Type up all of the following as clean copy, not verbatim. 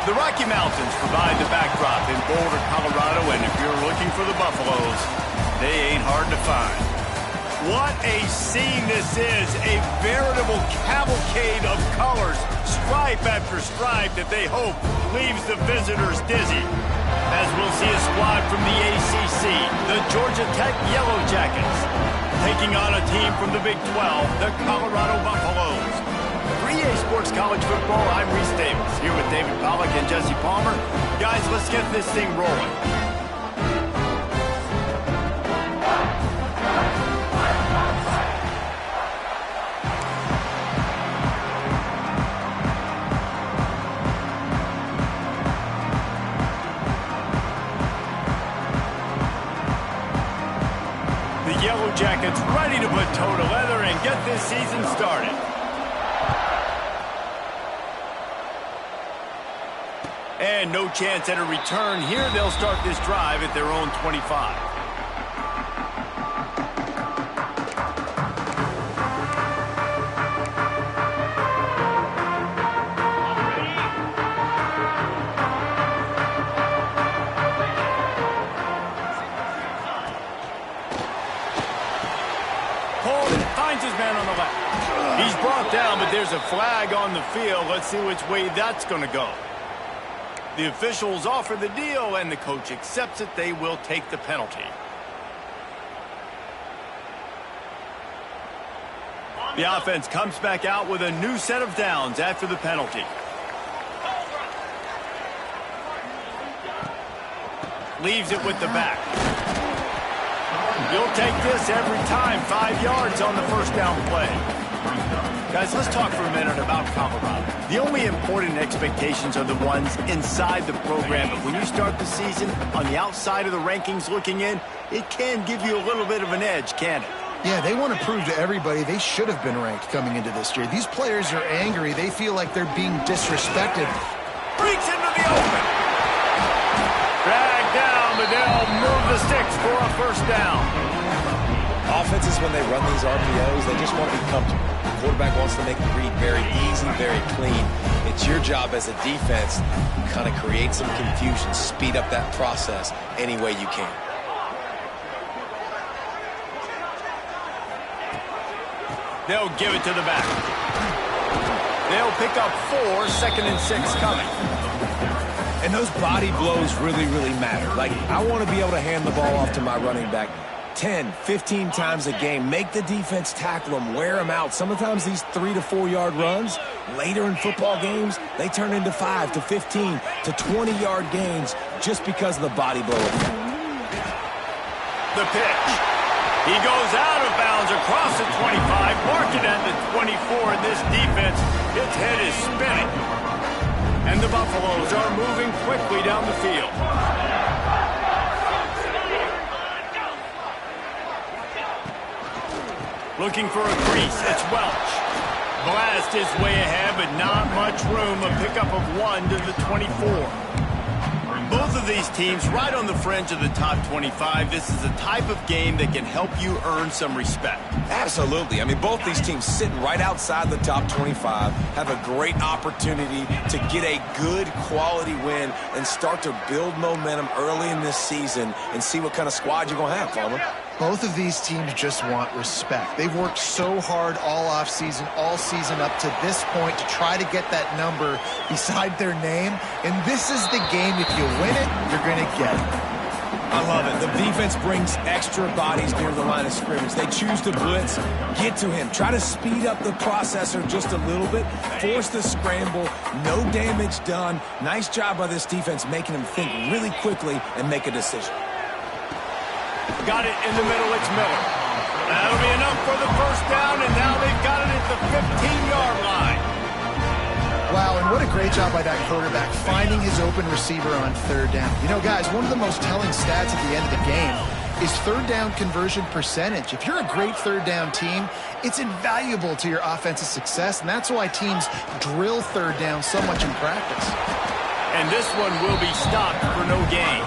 The Rocky Mountains provide the backdrop in Boulder, Colorado, and if you're looking for the Buffaloes, they ain't hard to find. What a scene this is, a veritable cavalcade of colors, stripe after stripe that they hope leaves the visitors dizzy. As we'll see a squad from the ACC, the Georgia Tech Yellow Jackets, taking on a team from the Big 12, the Colorado Buffaloes. 3A Sports College Football, I'm Reese Davis, here with David Pollack and Jesse Palmer. Guys, let's get this thing rolling. The Yellow Jackets ready to put toe to leather and get this season started. And no chance at a return here. They'll start this drive at their own 25. Holden finds his man on the left. He's brought down, but there's a flag on the field. Let's see which way that's going to go. The officials offer the deal, and the coach accepts it. They will take the penalty. The offense comes back out with a new set of downs after the penalty. Leaves it with the back. You'll take this every time. 5 yards on the first down play. Guys, let's talk for a minute about Colorado. The only important expectations are the ones inside the program, but when you start the season on the outside of the rankings looking in, it can give you a little bit of an edge, can't it? Yeah, they want to prove to everybody they should have been ranked coming into this year. These players are angry. They feel like they're being disrespected. Breaks into the open. Drag down, but they'll move the sticks for a first down. Offenses, when they run these RPOs, they just want to be comfortable. The quarterback wants to make the read very easy, very clean. It's your job as a defense to kind of create some confusion, speed up that process any way you can. They'll give it to the back. They'll pick up 4, 2nd and 6 coming. And those body blows really, really matter. Like, I want to be able to hand the ball off to my running back 10, 15 times a game. Make the defense tackle them, wear them out. Sometimes these 3 to 4 yard runs, later in football games, they turn into 5 to 15 to 20 yard gains just because of the body blow. The pitch. He goes out of bounds across the 25, marking at the 24, and this defense, its head is spinning. And the Buffaloes are moving quickly down the field. Looking for a crease, it's Welch. Blast his way ahead, but not much room. A pickup of 1 to the 24. Both of these teams right on the fringe of the top 25. This is a type of game that can help you earn some respect. Absolutely. I mean, both these teams sitting right outside the top 25 have a great opportunity to get a good quality win and start to build momentum early in this season and see what kind of squad you're going to have, Palmer. Both of these teams just want respect. They've worked so hard all offseason, all season up to this point to try to get that number beside their name. And this is the game. If you win it, you're going to get it. I love it. The defense brings extra bodies near the line of scrimmage. They choose to blitz, get to him, try to speed up the processor just a little bit, force the scramble, no damage done. Nice job by this defense making him think really quickly and make a decision. Got it in the middle, it's Miller. That'll be enough for the first down, and now they've got it at the 15-yard line. Wow, and what a great job by that quarterback finding his open receiver on 3rd down. You know, guys, one of the most telling stats at the end of the game is 3rd down conversion percentage. If you're a great 3rd down team, it's invaluable to your offensive success, and that's why teams drill 3rd down so much in practice. And this one will be stopped for no gain.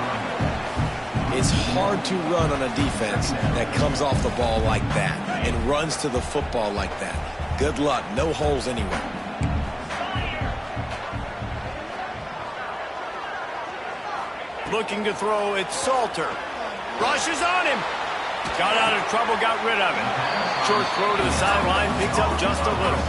It's hard to run on a defense that comes off the ball like that and runs to the football like that. Good luck. No holes anywhere. looking to throw. It's Salter. Rushes on him. Got out of trouble, got rid of it. Short throw to the sideline, picks up just a little.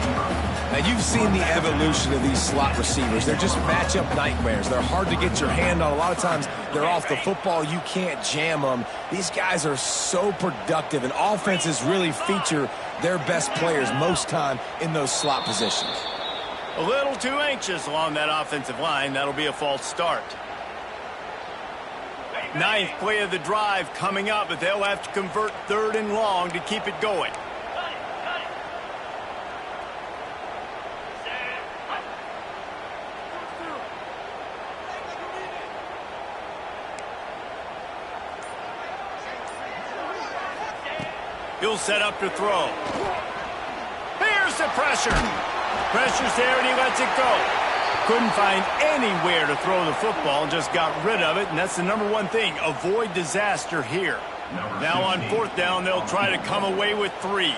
And you've seen the evolution of these slot receivers. They're just matchup nightmares. They're hard to get your hand on. A lot of times they're off the football. You can't jam them. These guys are so productive, and offenses really feature their best players most time in those slot positions. A little too anxious along that offensive line. That'll be a false start. Ninth play of the drive coming up, but they'll have to convert 3rd and long to keep it going. He'll set up to throw. Here's the pressure. Pressure's there, and he lets it go. Couldn't find anywhere to throw the football, just got rid of it, and that's the #1 thing. Avoid disaster here. Now on 4th down, they'll try to come away with 3.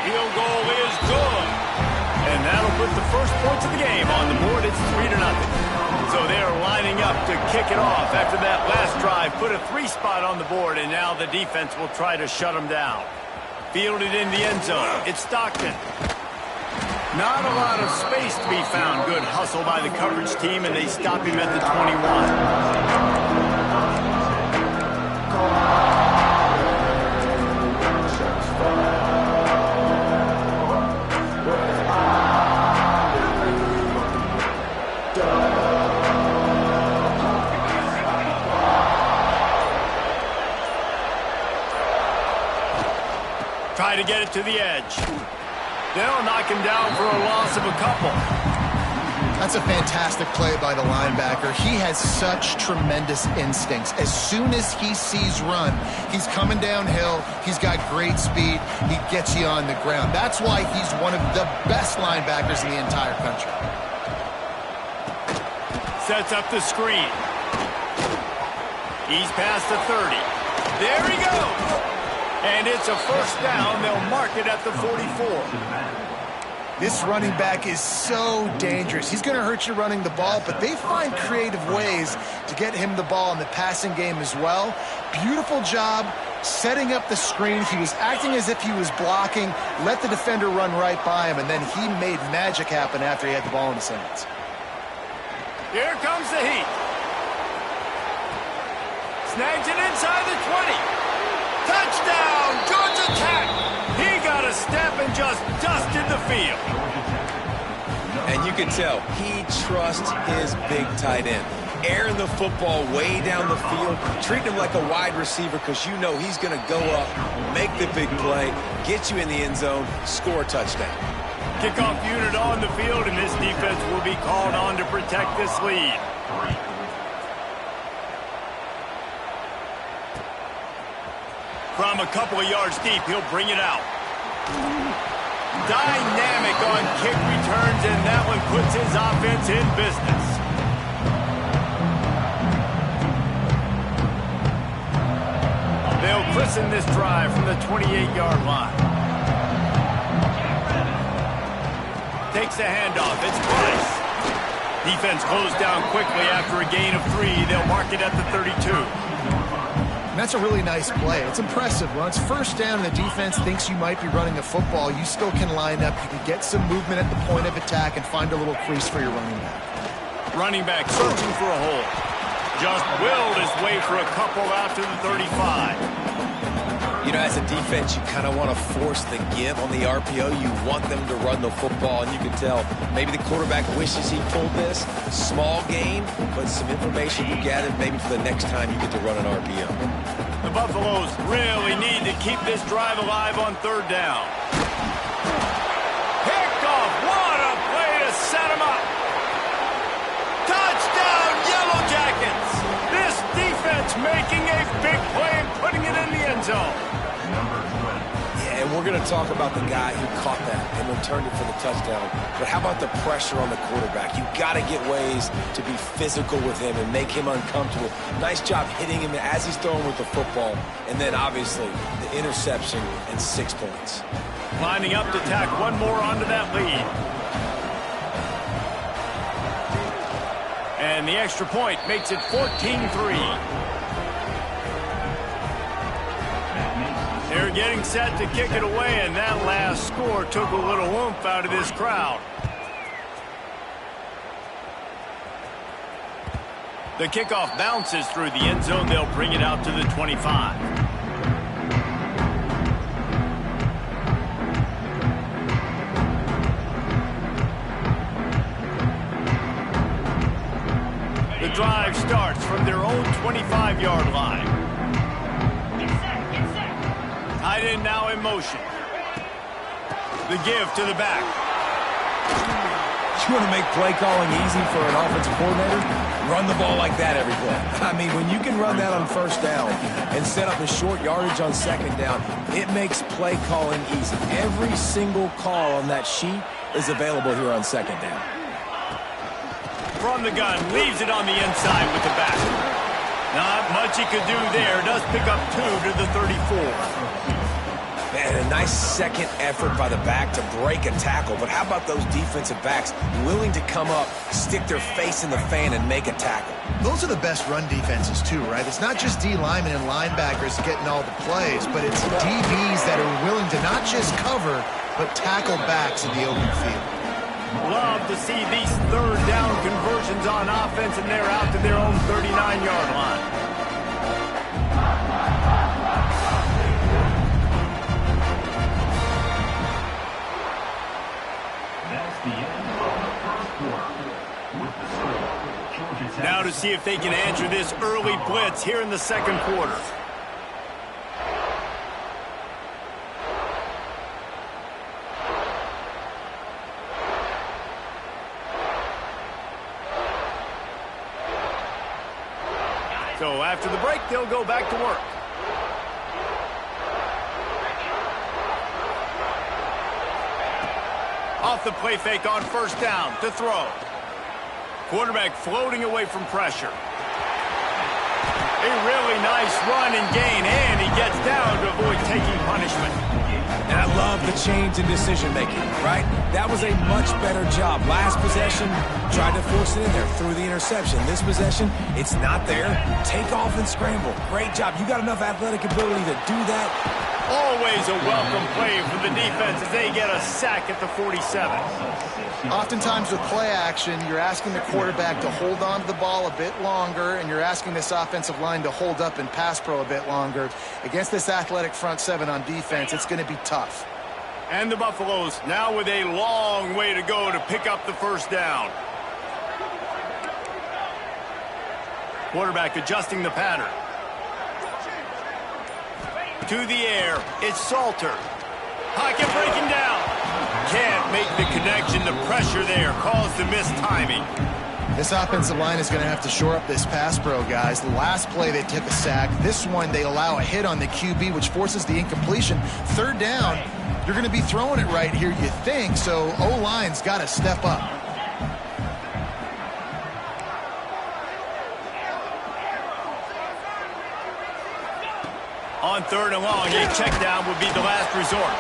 Field goal is good. And that'll put the first points of the game on the board. It's 3-0. So they're lining up to kick it off after that last drive. Put a 3 spot on the board, and now the defense will try to shut them down. Fielded in the end zone. It's Stockton. Not a lot of space to be found. Good hustle by the coverage team, and they stop him at the 21. Try to get it to the edge. They'll knock him down for a loss of a couple. That's a fantastic play by the linebacker. He has such tremendous instincts. As soon as he sees run, he's coming downhill. He's got great speed. He gets you on the ground. That's why he's one of the best linebackers in the entire country. Sets up the screen. He's past the 30. There he goes. And it's a first down. They'll mark it at the 44. This running back is so dangerous. He's going to hurt you running the ball, but they find creative ways to get him the ball in the passing game as well. Beautiful job setting up the screen. He was acting as if he was blocking, let the defender run right by him, and then he made magic happen after he had the ball in his hands. Here comes the heat. Snags it inside the 20. Touchdown, Georgia Tech. He got a step and just dusted the field. And you can tell he trusts his big tight end. Airing the football way down the field, treating him like a wide receiver because you know he's going to go up, make the big play, get you in the end zone, score a touchdown. Kickoff unit on the field, and this defense will be called on to protect this lead. From a couple of yards deep, he'll bring it out. Dynamic on kick returns, and that one puts his offense in business. They'll christen this drive from the 28-yard line. Takes the handoff. It's Price. Defense closed down quickly after a gain of 3. They'll mark it at the 32. That's a really nice play. It's impressive. When it's first down and the defense thinks you might be running a football, you still can line up. You can get some movement at the point of attack and find a little crease for your running back. Running back searching for a hole. Just willed his way for a couple out to the 35. You know, as a defense, you kind of want to force the give on the RPO. You want them to run the football, and you can tell maybe the quarterback wishes he pulled this. Small gain, but some information you gathered maybe for the next time you get to run an RPO. The Buffaloes really need to keep this drive alive on 3rd down. Picked off. What a play to set him up. Touchdown, Yellow Jackets. This defense making a big play and putting it in the end zone. Yeah, and we're going to talk about the guy who caught that and returned it for the touchdown. But how about the pressure on the quarterback? You've got to get ways to be physical with him and make him uncomfortable. Nice job hitting him as he's throwing with the football. And then, obviously, the interception and 6 points. Lining up to tack one more onto that lead. And the extra point makes it 14-3. They're getting set to kick it away, and that last score took a little oomph out of this crowd. The kickoff bounces through the end zone. They'll bring it out to the 25. The drive starts from their own 25-yard line. Tight end now in motion. The give to the back. You want to make play calling easy for an offensive coordinator? Run the ball like that every play. I mean, when you can run that on first down and set up a short yardage on second down, it makes play calling easy. Every single call on that sheet is available here on second down. From the gun, leaves it on the inside with the back. Not much he could do there. Does pick up 2 to the 34. Man, a nice second effort by the back to break a tackle. But how about those defensive backs willing to come up, stick their face in the fan, and make a tackle? Those are the best run defenses, too, right? It's not just D linemen and linebackers getting all the plays, but it's DBs that are willing to not just cover, but tackle backs in the open field. Love to see these third down conversions on offense, and they're out to their own 39-yard line. Now to see if they can answer this early blitz here in the second quarter. So after the break, they'll go back to work. Off the play fake on first down to throw. Quarterback floating away from pressure. A really nice run and gain, and he gets down to avoid taking punishment. And I love the change in decision-making, right? That was a much better job. Last possession, tried to force it in there, threw the interception. This possession, it's not there. Take off and scramble. Great job. You got enough athletic ability to do that. Always a welcome play for the defense as they get a sack at the 47. Oftentimes with play action, you're asking the quarterback to hold on to the ball a bit longer, and you're asking this offensive line to hold up and pass pro a bit longer. Against this athletic front seven on defense, it's going to be tough. And the Buffaloes now with a long way to go to pick up the first down. Quarterback adjusting the pattern. To the air, it's Salter. Pocket breaking down. Can't make the connection. The pressure there caused the missed timing. This offensive line is going to have to shore up this pass pro, guys. The last play they took a sack. This one they allow a hit on the QB, which forces the incompletion. Third down, you're going to be throwing it right here, you think, so O-line's got to step up. On third and long, a check down would be the last resort.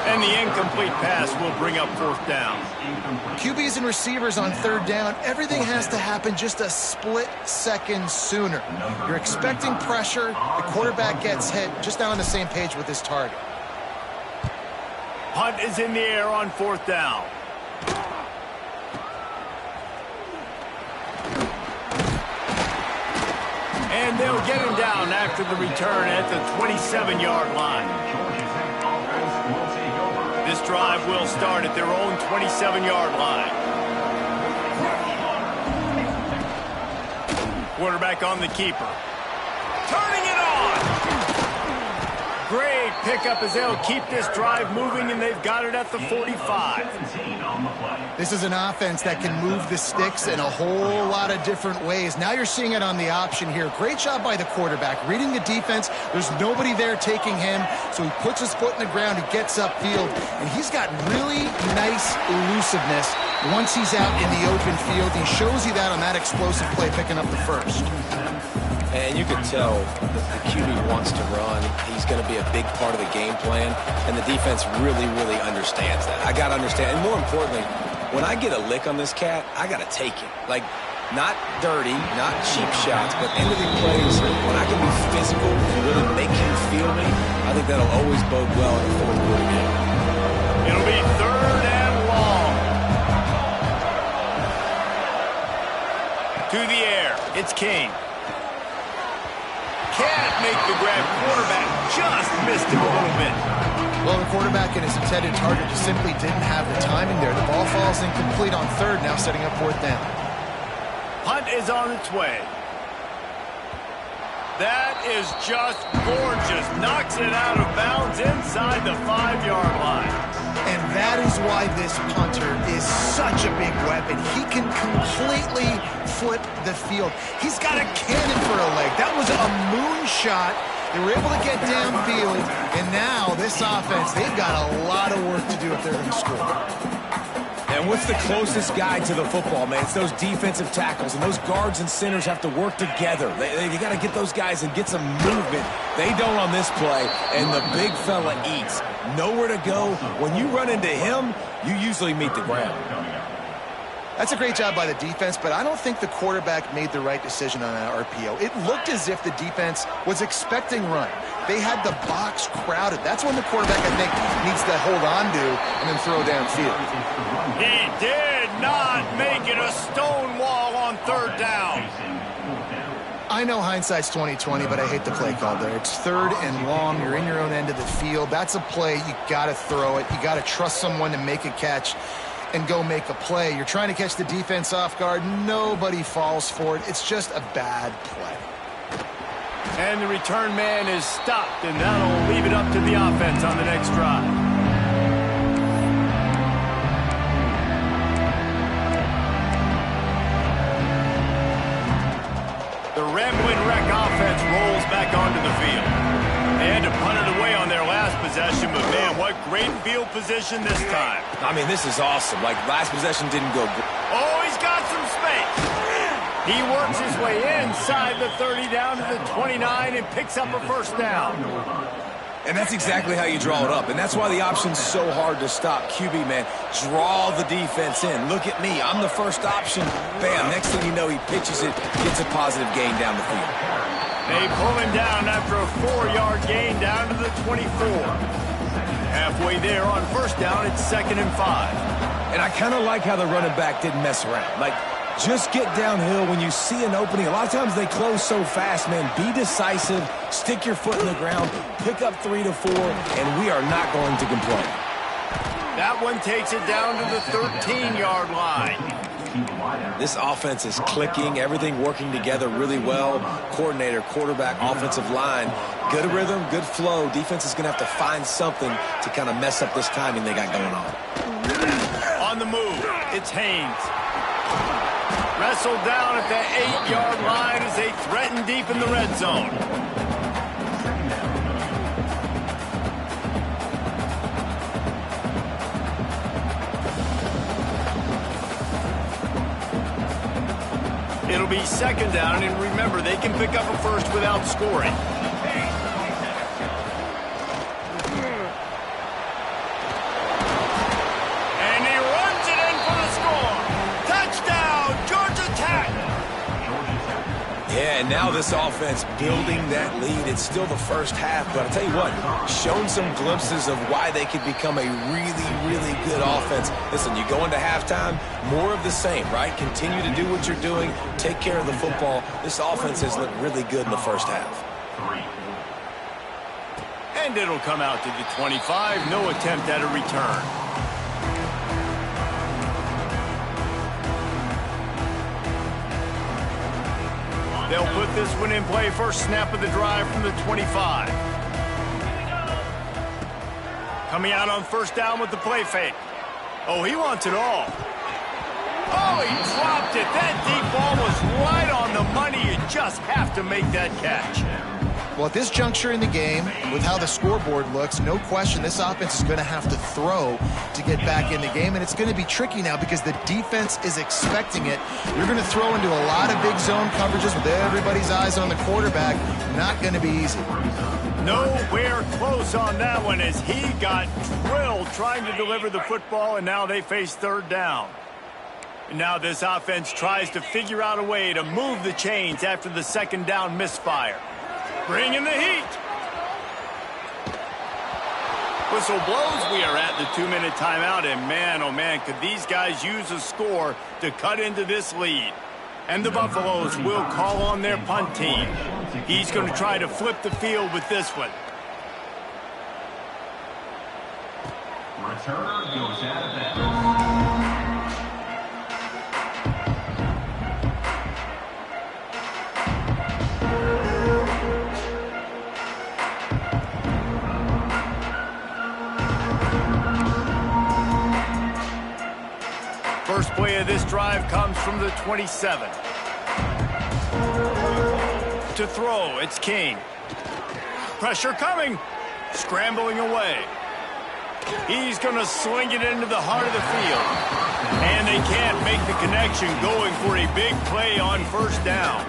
And the incomplete pass will bring up fourth down. QBs and receivers on third down, everything has to happen just a split second sooner. You're expecting pressure, the quarterback gets hit, just not on the same page with his target. Punt is in the air on fourth down. And they'll get him down after the return at the 27-yard line. This drive will start at their own 27-yard line. Quarterback on the keeper. Turning it on! Great pickup as they'll keep this drive moving, and they've got it at the 45. This is an offense that can move the sticks in a whole lot of different ways. Now you're seeing it on the option here. Great job by the quarterback. Reading the defense, there's nobody there taking him, so he puts his foot in the ground, he gets upfield, and he's got really nice elusiveness once he's out in the open field. He shows you that on that explosive play picking up the first. And you can tell the QB wants to run. He's going to be a big part of the game plan, and the defense really, really understands that. I got to understand, and more importantly, when I get a lick on this cat, I got to take it. Like, not dirty, not cheap shots, but end-of-the plays, when I can be physical and really make him feel me, I think that'll always bode well in the fourth quarter game. It'll be 3rd and long. To the air, it's King. Can't make the grab. Quarterback just missed him a little bit. Well, the quarterback and his intended target just simply didn't have the timing there. The ball falls incomplete on 3rd, now setting up 4th down. Punt is on its way. That is just gorgeous. Knocks it out of bounds inside the 5-yard line. And that is why this punter is such a big weapon. He can completely flip the field. He's got a cannon for a leg. That was a moonshot. They were able to get downfield, and now this offense, they've got a lot of work to do if they're going to score. And what's the closest guy to the football, man? It's those defensive tackles, and those guards and centers have to work together. They got to get those guys and get some movement. They don't on this play, and the big fella eats. Nowhere to go. When you run into him, you usually meet the ground. That's a great job by the defense, but I don't think the quarterback made the right decision on that RPO. It looked as if the defense was expecting run. They had the box crowded. That's when the quarterback, I think, needs to hold on to and then throw downfield. He did not make it a stone wall on 3rd down. I know hindsight's 20/20, but I hate the play call there. It's 3rd and long. You're in your own end of the field. That's a play. You got to throw it. You got to trust someone to make a catch and go make a play. You're trying to catch the defense off guard. Nobody falls for it. It's just a bad play. And the return man is stopped, and that'll leave it up to the offense on the next drive. The Ramblin' Wreck offense rolls back onto the field. They had to punt it away on their last possession, but man, what great field position this time. I mean, this is awesome. Like, last possession didn't go good. Oh, he's got some space. He works his way inside the 30 down to the 29 and picks up a 1st down. And that's exactly how you draw it up. And that's why the option's so hard to stop. QB, man, draw the defense in. Look at me. I'm the first option. Bam. Next thing you know, he pitches it, gets a positive gain down the field. They pull him down after a 4-yard gain down to the 24. Halfway there on 1st down, it's 2nd and 5. And I kind of like how the running back didn't mess around. Like, just get downhill when you see an opening. A lot of times they close so fast, man. Be decisive, stick your foot in the ground, pick up 3 to 4, and we are not going to complain. That one takes it down to the 13-yard line. This offense is clicking, everything working together really well. Coordinator, quarterback, offensive line, good rhythm, good flow. Defense is going to have to find something to kind of mess up this timing they got going on. On the move, it's Haynes. Wrestled down at the 8-yard line as they threaten deep in the red zone. It'll be 2nd down, and remember, they can pick up a 1st without scoring. And he runs it in for the score. Touchdown, Georgia Tech. Yeah, and now this offense building that lead. It's still the 1st half, but I'll tell you what, shown some glimpses of why they could become a really, really good offense. Listen, you go into halftime, more of the same, right? Continue to do what you're doing, take care of the football. This offense has looked really good in the 1st half. And it'll come out to the 25. No attempt at a return. They'll put this one in play. First snap of the drive from the 25. Coming out on 1st down with the play fake. Oh, he wants it all. Oh, he dropped it. That deep ball was right on the money. You just have to make that catch. Well, at this juncture in the game, with how the scoreboard looks, no question this offense is going to have to throw to get back in the game, and it's going to be tricky now because the defense is expecting it. You're going to throw into a lot of big zone coverages with everybody's eyes on the quarterback. Not going to be easy. Nowhere close on that one as he got drilled trying to deliver the football, and now they face third down. And now this offense tries to figure out a way to move the chains after the second down misfire. Bring in the heat. Whistle blows. We are at the 2-minute timeout, and man, oh man, could these guys use a score to cut into this lead. And the Buffaloes will call on their punt team. He's going to try to flip the field with this one. Returner goes out of bounds. First play of this drive comes from the 27. To throw, it's King. Pressure coming. Scrambling away. He's going to sling it into the heart of the field. And they can't make the connection, going for a big play on first down.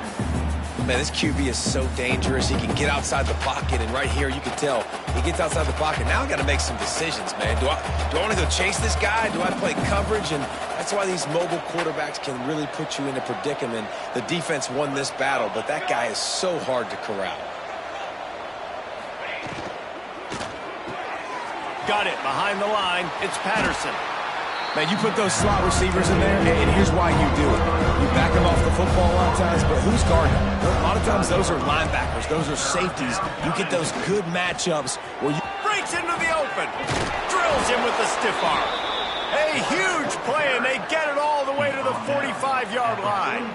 Man, this QB is so dangerous. He can get outside the pocket, and right here you can tell he gets outside the pocket. Now I got to make some decisions, man. Do I want to go chase this guy? Do I play coverage? And that's why these mobile quarterbacks can really put you in a predicament. The defense won this battle, but that guy is so hard to corral. Got it behind the line. It's Patterson. Man, you put those slot receivers in there, and here's why you do it. You back them off the football a lot of times, but who's guarding them? A lot of times those are linebackers. Those are safeties. You get those good matchups where you... Breaks into the open. Drills him with the stiff arm. A huge play, and they get it all the way to the 45-yard line.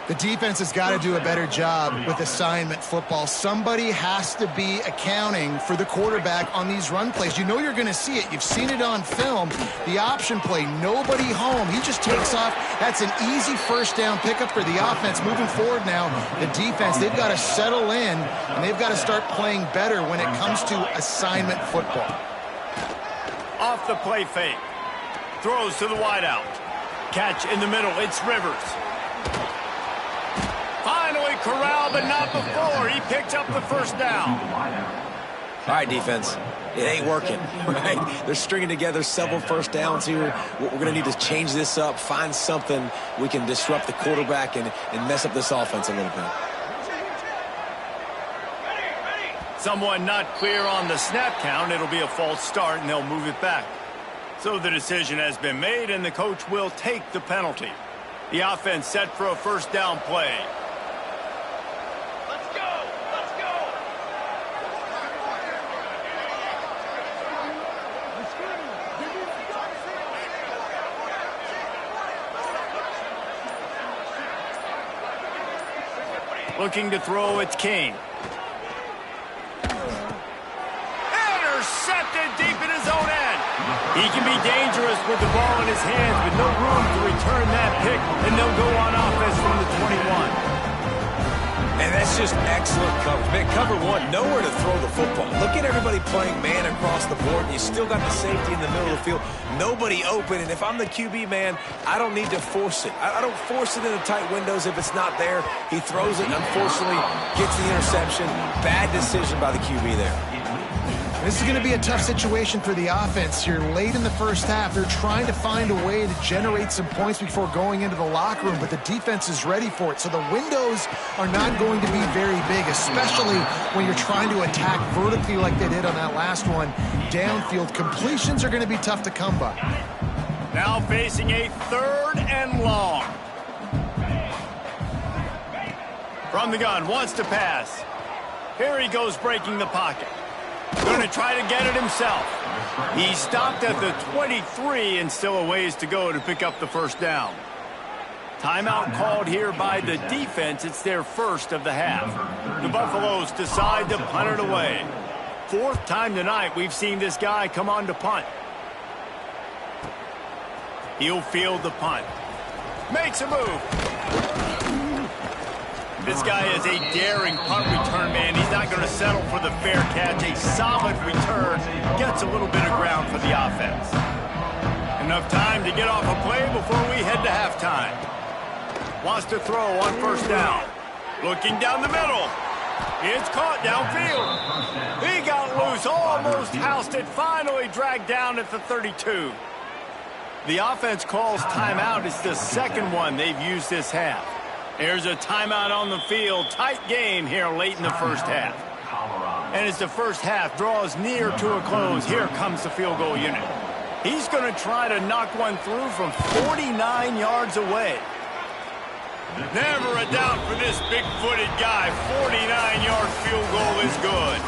The defense has got to do a better job with assignment football. Somebody has to be accounting for the quarterback on these run plays. You know you're going to see it. You've seen it on film. The option play, nobody home. He just takes off. That's an easy first down pickup for the offense. Moving forward now, the defense, they've got to settle in, and they've got to start playing better when it comes to assignment football. Off the play fake. Throws to the wideout. Catch in the middle. It's Rivers. Finally corralled, but not before. He picked up the first down. All right, defense. It ain't working, right? They're stringing together several first downs here. We're going to need to change this up, find something we can disrupt the quarterback and mess up this offense a little bit. Someone not clear on the snap count. It'll be a false start, and they'll move it back. So the decision has been made, and the coach will take the penalty. The offense set for a first down play. Let's go! Let's go! Looking to throw, it's King. Intercepted deep in his own end. He can be dangerous with the ball in his hands, but no room to return that pick, and they'll go on offense from the 21. And that's just excellent coverage. Man, cover one, nowhere to throw the football. Look at everybody playing man across the board, and you still got the safety in the middle of the field. Nobody open, and if I'm the QB, man, I don't need to force it. I don't force it into tight windows if it's not there. He throws it, and unfortunately, gets the interception. Bad decision by the QB there. This is going to be a tough situation for the offense here. Late in the first half, they're trying to find a way to generate some points before going into the locker room, but the defense is ready for it. So the windows are not going to be very big, especially when you're trying to attack vertically like they did on that last one. Downfield completions are going to be tough to come by. Now facing a 3rd and long. From the gun, wants to pass. Here he goes breaking the pocket. Going to try to get it himself. He stopped at the 23 and still a ways to go to pick up the first down. Timeout called here by the defense. It's their first of the half. The Buffaloes decide to punt it away. 4th time tonight we've seen this guy come on to punt. He'll field the punt. Makes a move. This guy is a daring punt return man. He's not going to settle for the fair catch. A solid return gets a little bit of ground for the offense. Enough time to get off a play before we head to halftime. Wants to throw on first down. Looking down the middle. It's caught downfield. He got loose, almost housed it, finally dragged down at the 32. The offense calls timeout. It's the second one they've used this half. There's a timeout on the field. Tight game here late in the first half. And as the first half draws near to a close, here comes the field goal unit. He's going to try to knock one through from 49 yards away. Never a doubt for this big-footed guy. 49-yard field goal is good.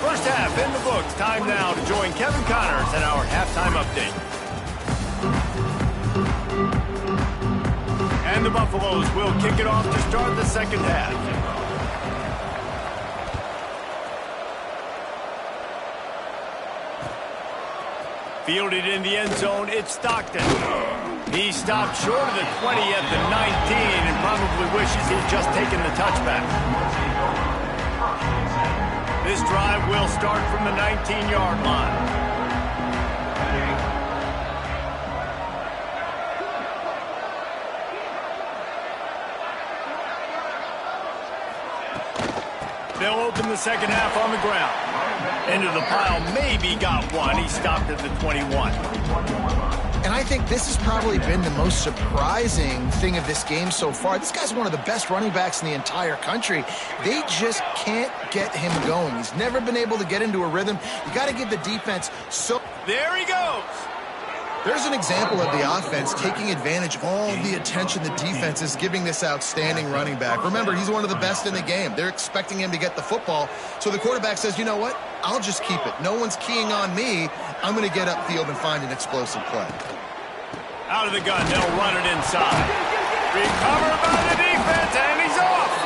First half in the books. Time now to join Kevin Connors in our halftime update. And the Buffaloes will kick it off to start the second half. Fielded in the end zone, it's Stockton. He stopped short of the 20 at the 19 and probably wishes he'd just taken the touchback. This drive will start from the 19-yard line. They'll open the second half on the ground. Into the pile, maybe got one. He stopped at the 21. And I think this has probably been the most surprising thing of this game so far. This guy's one of the best running backs in the entire country. They just can't get him going. He's never been able to get into a rhythm. You got to give the defense so... There he goes. There's an example of the offense taking advantage of all the attention the defense is giving this outstanding running back. Remember, he's one of the best in the game. They're expecting him to get the football. So the quarterback says, you know what? I'll just keep it. No one's keying on me. I'm going to get upfield and find an explosive play. Out of the gun, they'll run it inside. Recovered by the defense, and he's off.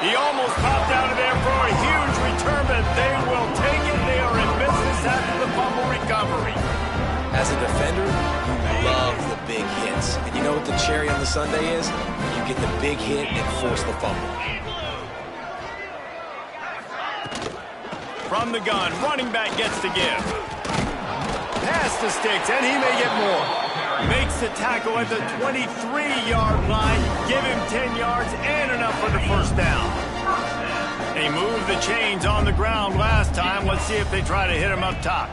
He almost popped out of there for a huge return, but they will take it. They are in business after the fumble recovery. As a defender, you love the big hits. And you know what the cherry on the sundae is? You get the big hit and force the fumble. From the gun, running back gets to give. Pass the sticks, and he may get more. Makes the tackle at the 23-yard line. Give him 10 yards and enough for the first down. They moved the chains on the ground last time. Let's see if they try to hit him up top.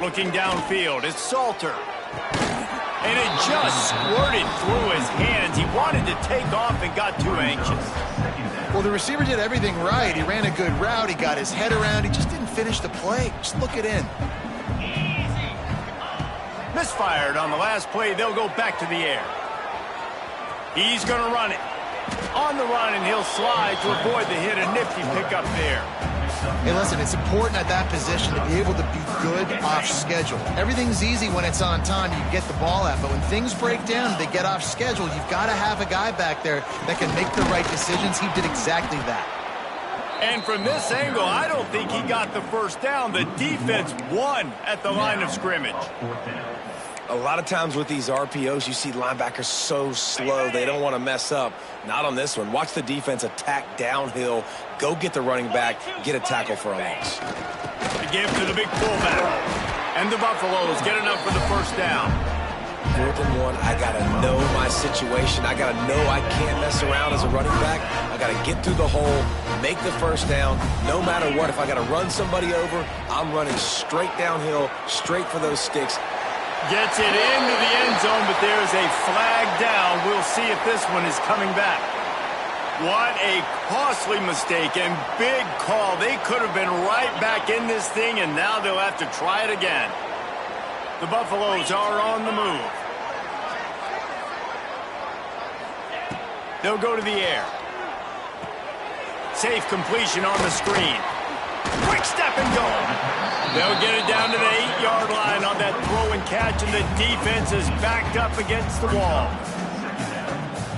Looking downfield, it's Salter. And it just squirted through his hands. He wanted to take off and got too anxious. Well, the receiver did everything right. He ran a good route. He got his head around. He just didn't finish the play. Just look it in. Misfired on the last play. They'll go back to the air. He's going to run it. On the run, and he'll slide to avoid the hit. A nifty pickup there. Hey, listen, it's important at that position to be able to be good off schedule. Everything's easy when it's on time. You get the ball out. But when things break down, they get off schedule. You've got to have a guy back there that can make the right decisions. He did exactly that. And from this angle, I don't think he got the first down. The defense won at the line of scrimmage. A lot of times with these RPOs, you see linebackers so slow, they don't want to mess up. Not on this one. Watch the defense attack downhill, go get the running back, get a tackle for a loss. The give to the big fullback. And the Buffaloes get enough for the first down. 4th and 1, I got to know my situation. I got to know I can't mess around as a running back. I got to get through the hole, make the first down. No matter what, if I got to run somebody over, I'm running straight downhill, straight for those sticks. Gets it into the end zone, but there's a flag down. We'll see if this one is coming back. What a costly mistake and big call. They could have been right back in this thing, and now they'll have to try it again. The Buffaloes are on the move. They'll go to the air. Safe completion on the screen. Quick step and go. They'll get it down to the 8-yard line on that throw and catch, and the defense is backed up against the wall.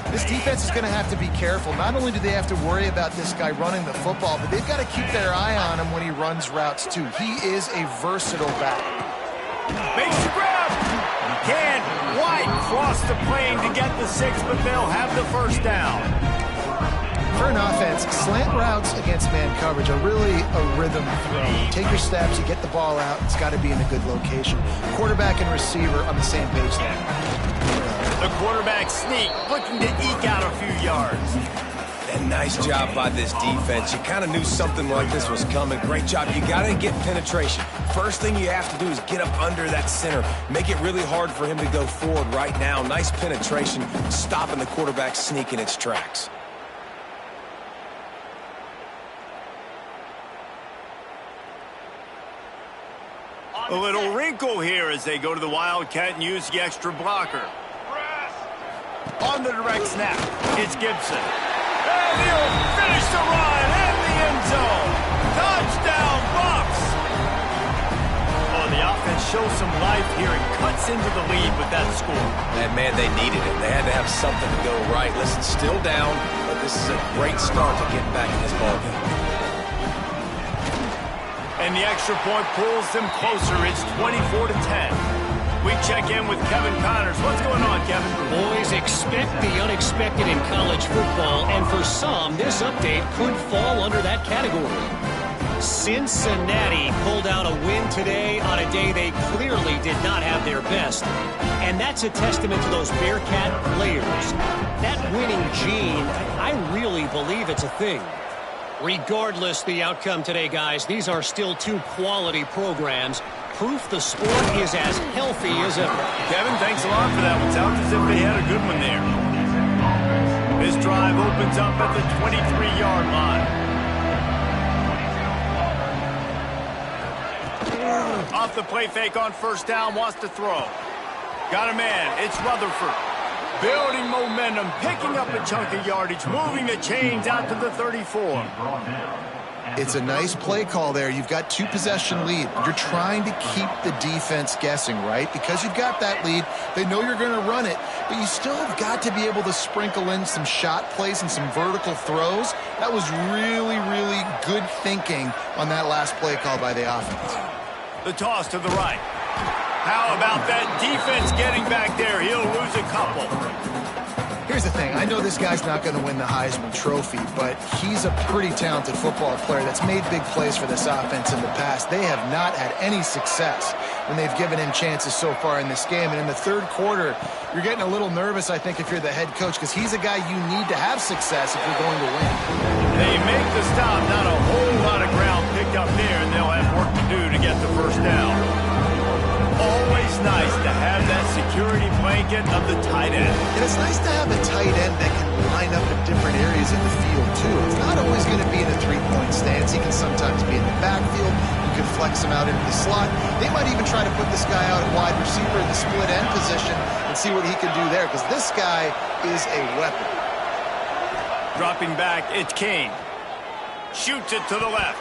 This defense is going to have to be careful. Not only do they have to worry about this guy running the football, but they've got to keep their eye on him when he runs routes, too. He is a versatile back. Makes the grab. Can't quite cross the plane to get the 6, but they'll have the first down. For an offense, slant routes against man coverage are really a rhythm throw. You take your steps, you get the ball out, it's got to be in a good location. Quarterback and receiver on the same page there. The quarterback sneak, looking to eke out a few yards. And nice job by this defense. You kind of knew something like this was coming. Great job. You got to get penetration. First thing you have to do is get up under that center. Make it really hard for him to go forward right now. Nice penetration, stopping the quarterback sneak in its tracks. A little wrinkle here as they go to the Wildcat and use the extra blocker. On the direct snap, it's Gibson. And he'll finish the run in the end zone. Touchdown, Bucs! Oh, the offense shows some life here and cuts into the lead with that score. And, man, they needed it. They had to have something to go right. Listen, still down, but this is a great start to getting back in this ballgame. And the extra point pulls them closer. It's 24-10. We check in with Kevin Connors. What's going on, Kevin? Boys, expect the unexpected in college football, and for some, this update could fall under that category. Cincinnati pulled out a win today on a day they clearly did not have their best. And that's a testament to those Bearcat players. That winning gene, I really believe it's a thing. Regardless the outcome today, guys, these are still two quality programs. Proof the sport is as healthy as ever. Kevin, thanks a lot for that one. Sounds as if they had a good one there. This drive opens up at the 23-yard line. Off the play fake on first down, wants to throw. Got a man, it's Rutherford. Building momentum, picking up a chunk of yardage, moving the chains out to the 34. It's a nice play call there. You've got two-possession lead. You're trying to keep the defense guessing, right? Because you've got that lead, they know you're going to run it, but you still have got to be able to sprinkle in some shot plays and some vertical throws. That was really, really good thinking on that last play call by the offense. The toss to the right. How about that defense getting back there? He'll lose a couple. Here's the thing. I know this guy's not going to win the Heisman Trophy, but he's a pretty talented football player that's made big plays for this offense in the past. They have not had any success when they've given him chances so far in this game. And in the third quarter, you're getting a little nervous, I think, if you're the head coach, because he's a guy you need to have success if you're going to win. They make the stop. Not a whole lot of ground picked up there, and they'll have work to do to get the first down. Always nice to have that security blanket of the tight end. And it's nice to have a tight end that can line up in different areas in the field, too. It's not always going to be in a three-point stance. He can sometimes be in the backfield. You can flex him out into the slot. They might even try to put this guy out at wide receiver in the split end position and see what he can do there, because this guy is a weapon. Dropping back, it's Kane. Shoots it to the left.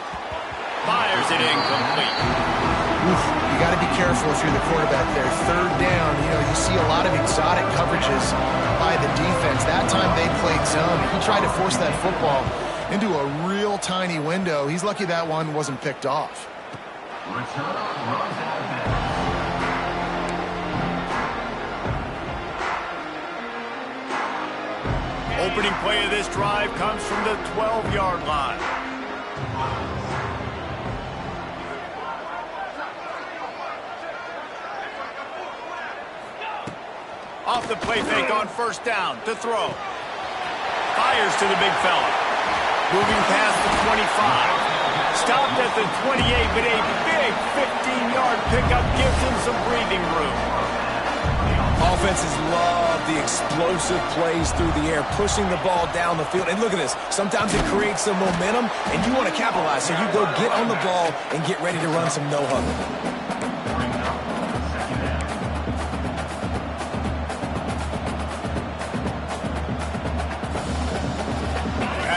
Fires it incomplete. You got to be careful if you're the quarterback there. Third down, you see a lot of exotic coverages by the defense. That time they played zone. He tried to force that football into a real tiny window. He's lucky that one wasn't picked off. Opening play of this drive comes from the 12-yard line. Off the play fake on first down to throw. Fires to the big fella. Moving past the 25. Stopped at the 28, but a big 15-yard pickup gives him some breathing room. Offenses love the explosive plays through the air, pushing the ball down the field. And look at this. Sometimes it creates some momentum, and you want to capitalize. So you go get on the ball and get ready to run some no-huddle.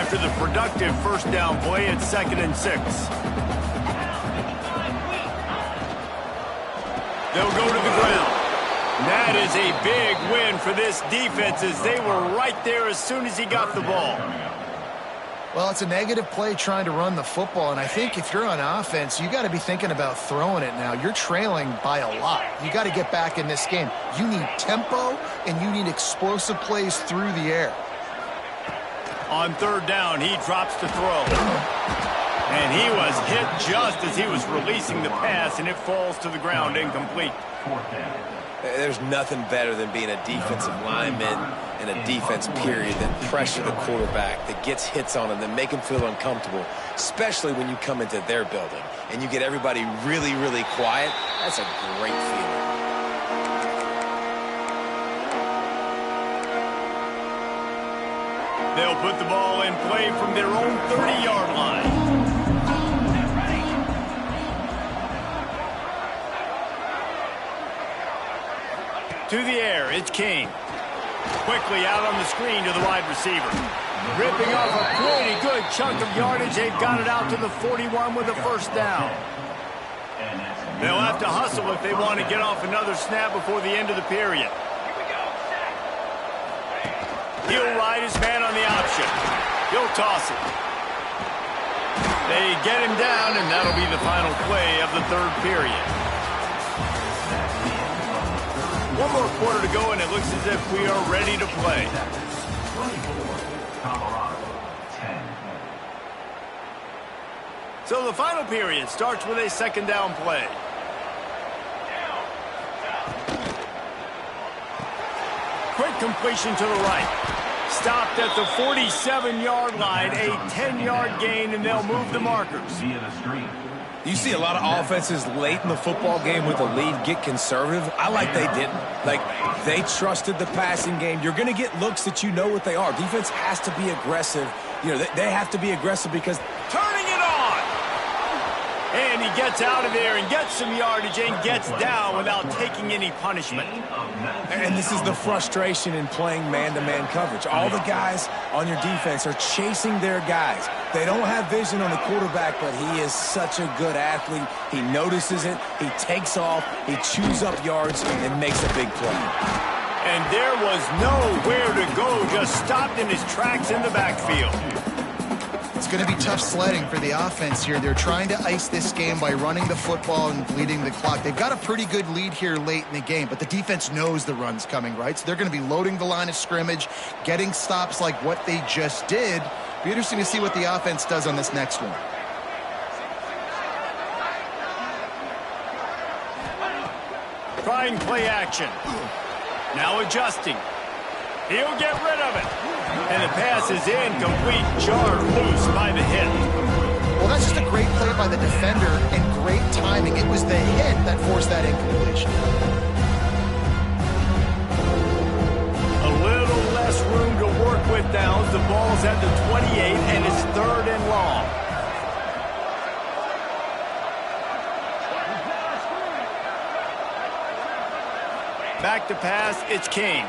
After the productive first down play, it's 2nd and 6. They'll go to the ground. That is a big win for this defense as they were right there as soon as he got the ball. Well, it's a negative play trying to run the football, and I think if you're on offense, you got to be thinking about throwing it now. You're trailing by a lot. You got to get back in this game. You need tempo, and you need explosive plays through the air. On third down, he drops to throw. And he was hit just as he was releasing the pass, and it falls to the ground incomplete. There's nothing better than being a defensive lineman and a defense period that pressure the quarterback, that gets hits on him, that make him feel uncomfortable, especially when you come into their building and you get everybody really, really quiet. That's a great feeling. They'll put the ball in play from their own 30-yard line. To the air, it's King. Quickly out on the screen to the wide receiver. Ripping off a pretty good chunk of yardage. They've got it out to the 41 with a first down. They'll have to hustle if they want to get off another snap before the end of the period. He'll ride his man on the option. He'll toss it. They get him down, and that'll be the final play of the third period. One more quarter to go, and it looks as if we are ready to play. So the final period starts with a second down play. Quick completion to the right. Stopped at the 47-yard line, a 10-yard gain, and they'll move the markers. You see a lot of offenses late in the football game with a lead get conservative. I like they didn't. Like, they trusted the passing game. You're going to get looks that you know what they are. Defense has to be aggressive. You know, they have to be aggressive because turning it on. And he gets out of there and gets some yardage and gets down without taking any punishment. And this is the frustration in playing man-to-man coverage. All the guys on your defense are chasing their guys. They don't have vision on the quarterback, but he is such a good athlete. He notices it, he takes off, he chews up yards, and makes a big play. And there was nowhere to go, just stopped in his tracks in the backfield. It's going to be tough sledding for the offense here. They're trying to ice this game by running the football and bleeding the clock. They've got a pretty good lead here late in the game, but the defense knows the run's coming, right? So they're going to be loading the line of scrimmage, getting stops like what they just did. Be interesting to see what the offense does on this next one. Trying play action. Now adjusting. He'll get rid of it. And the pass is incomplete, jarred loose by the hit. Well, that's just a great play by the defender and great timing. It was the hit that forced that incompletion. A little less room to work with now as the ball's at the 28 and it's third and long. Back to pass, it's King.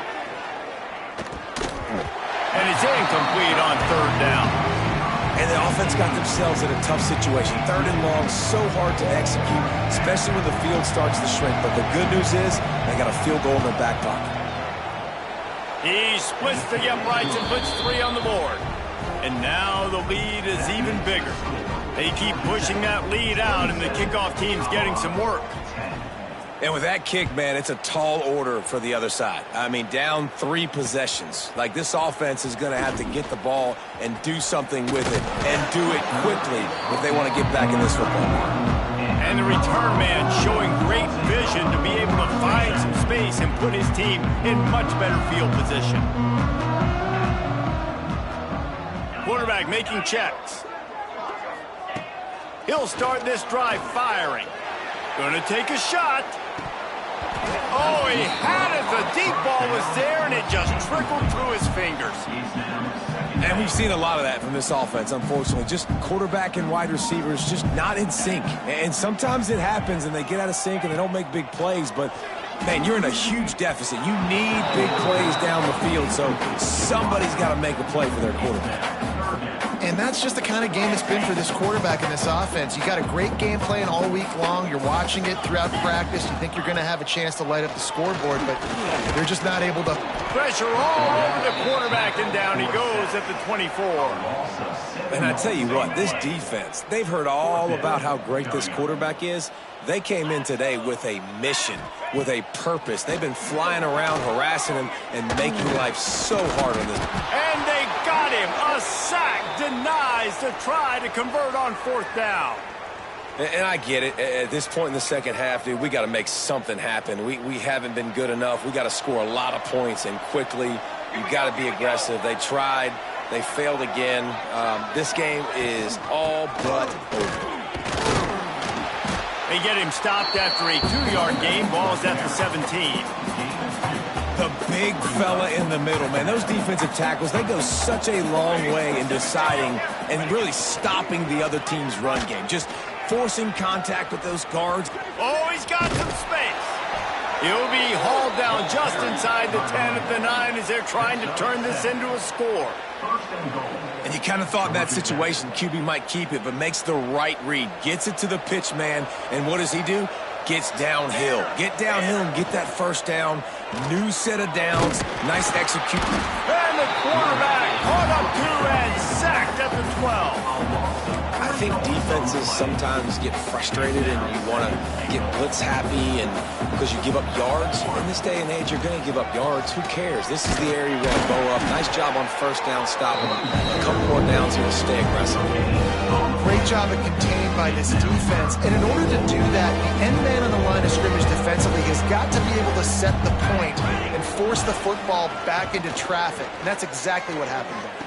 And it's incomplete on third down. And the offense got themselves in a tough situation. Third and long, so hard to execute, especially when the field starts to shrink. But the good news is they got a field goal in their back pocket. He splits the uprights and puts 3 on the board. And now the lead is even bigger. They keep pushing that lead out, and the kickoff team's getting some work. And with that kick, man, it's a tall order for the other side. I mean, down 3 possessions. Like, this offense is going to have to get the ball and do something with it, and do it quickly if they want to get back in this football game. And the return man showing great vision to be able to find some space and put his team in much better field position. Quarterback making checks. He'll start this drive firing. Going to take a shot. Oh, he had it. The deep ball was there, and it just trickled through his fingers. And we've seen a lot of that from this offense, unfortunately. Just quarterback and wide receivers just not in sync. And sometimes it happens, and they get out of sync, and they don't make big plays. But, man, you're in a huge deficit. You need big plays down the field, so somebody's got to make a play for their quarterback. And that's just the kind of game it's been for this quarterback in this offense. You got a great game plan all week long. You're watching it throughout practice. You think you're going to have a chance to light up the scoreboard, but they're just not able to. Pressure all over the quarterback, and down he goes at the 24. And I tell you what, this defense, they've heard all about how great this quarterback is. They came in today with a mission, with a purpose. They've been flying around, harassing him, and making life so hard on this. And they got him. A sack denies to try to convert on 4th down. And I get it. At this point in the second half, dude, we got to make something happen. We haven't been good enough. We got to score a lot of points and quickly. You got to be aggressive. They tried. They failed again. This game is all but over. They get him stopped after a 2-yard gain. Ball's at the 17. The big fella in the middle, man. Those defensive tackles, they go such a long way in deciding and really stopping the other team's run game. Just forcing contact with those guards. Oh, he's got some space. He'll be hauled down just inside the 10 at the 9 as they're trying to turn this into a score. And you kind of thought in that situation QB might keep it, but makes the right read. Gets it to the pitch man, and what does he do? Gets downhill. Get downhill and get that first down. New set of downs. Nice execution. And the quarterback caught up to and sacked at the 12. I think defenses sometimes get frustrated and you want to get blitz happy and because you give up yards. In this day and age, you're going to give up yards. Who cares? This is the area you want to bow up. Nice job on first down, stopping them. A couple more downs here to stay aggressive. Great job at contained by this defense. And in order to do that, the end man on the line of scrimmage defensively has got to be able to set the point and force the football back into traffic. And that's exactly what happened there.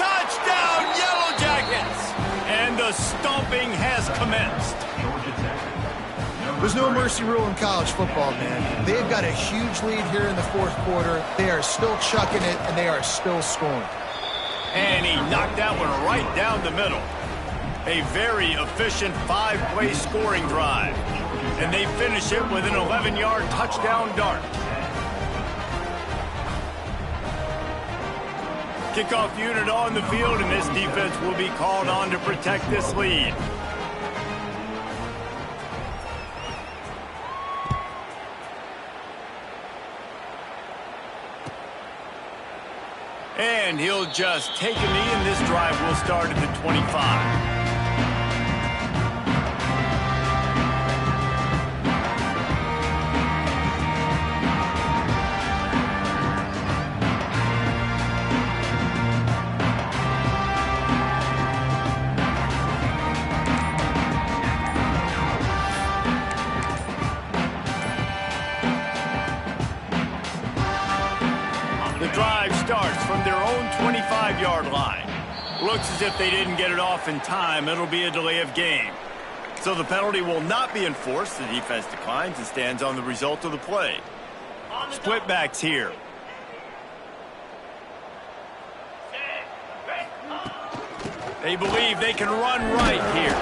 Touchdown, Yellow Jackets! And the stomping has commenced. There's no mercy rule in college football, man. They've got a huge lead here in the 4th quarter. They are still chucking it, and they are still scoring. And he knocked that one right down the middle. A very efficient 5-play scoring drive. And they finish it with an 11-yard touchdown dart. Kickoff unit on the field, and this defense will be called on to protect this lead. And he'll just take a knee, and this drive will start at the 25. Starts from their own 25-yard line. Looks as if they didn't get it off in time. It'll be a delay of game. So the penalty will not be enforced. The defense declines and stands on the result of the play. Split backs here. They believe they can run right here.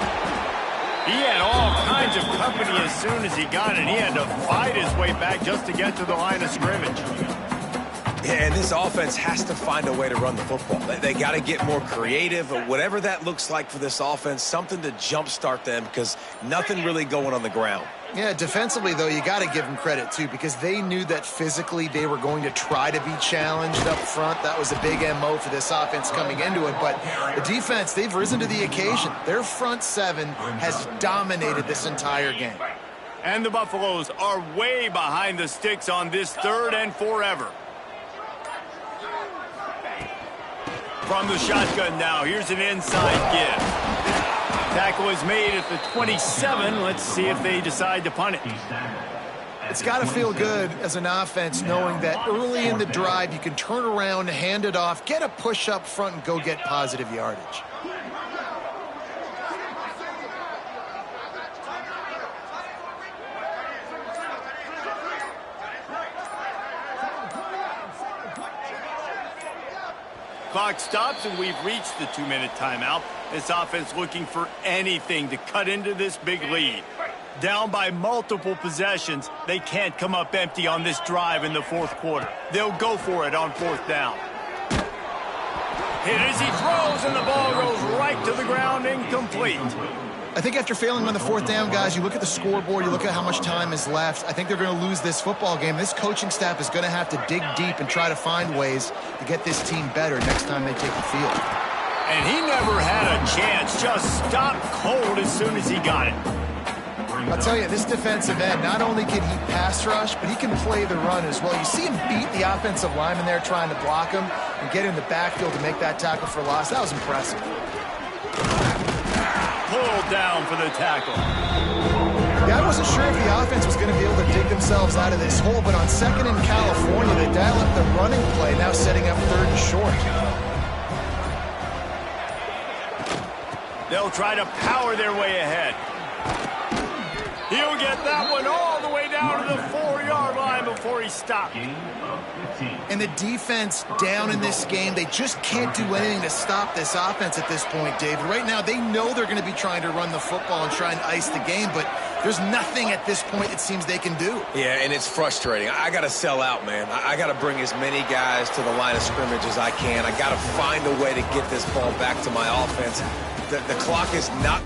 He had all kinds of company as soon as he got it. He had to fight his way back just to get to the line of scrimmage. Yeah, and this offense has to find a way to run the football. They got to get more creative, or whatever that looks like for this offense, something to jumpstart them because nothing really going on the ground. Yeah, defensively, though, you got to give them credit, too, because they knew that physically they were going to try to be challenged up front. That was a big MO for this offense coming into it. But the defense, they've risen to the occasion. Their front seven has dominated this entire game. And the Buffaloes are way behind the sticks on this 3rd and forever. From the shotgun now, here's an inside give. Tackle is made at the 27. Let's see if they decide to punt it. It's got to feel good as an offense knowing that early in the drive you can turn around, hand it off, get a push up front, and go get positive yardage. Clock stops, and we've reached the 2-minute timeout. This offense looking for anything to cut into this big lead. Down by multiple possessions, they can't come up empty on this drive in the 4th quarter. They'll go for it on 4th down. Hit as he throws, and the ball goes right to the ground, incomplete. I think after failing on the 4th down, guys, you look at the scoreboard, you look at how much time is left. I think they're going to lose this football game. This coaching staff is going to have to dig deep and try to find ways to get this team better next time they take the field. And he never had a chance. Just stopped cold as soon as he got it. I'll tell you, this defensive end, not only can he pass rush, but he can play the run as well. You see him beat the offensive lineman there trying to block him. and get in the backfield to make that tackle for loss. That was impressive. Pulled down for the tackle. Yeah, I wasn't sure if the offense was going to be able to dig themselves out of this hole, but on second in California, they dial up the running play, now setting up third and short. They'll try to power their way ahead. He'll get that one all the way down to the 4-yard line before he stopped. And the defense down in this game, they just can't do anything to stop this offense at this point, David. Right now, they know they're going to be trying to run the football and try and ice the game, but there's nothing at this point it seems they can do. Yeah, and it's frustrating. I got to sell out, man. I got to bring as many guys to the line of scrimmage as I can. I got to find a way to get this ball back to my offense. The clock is not...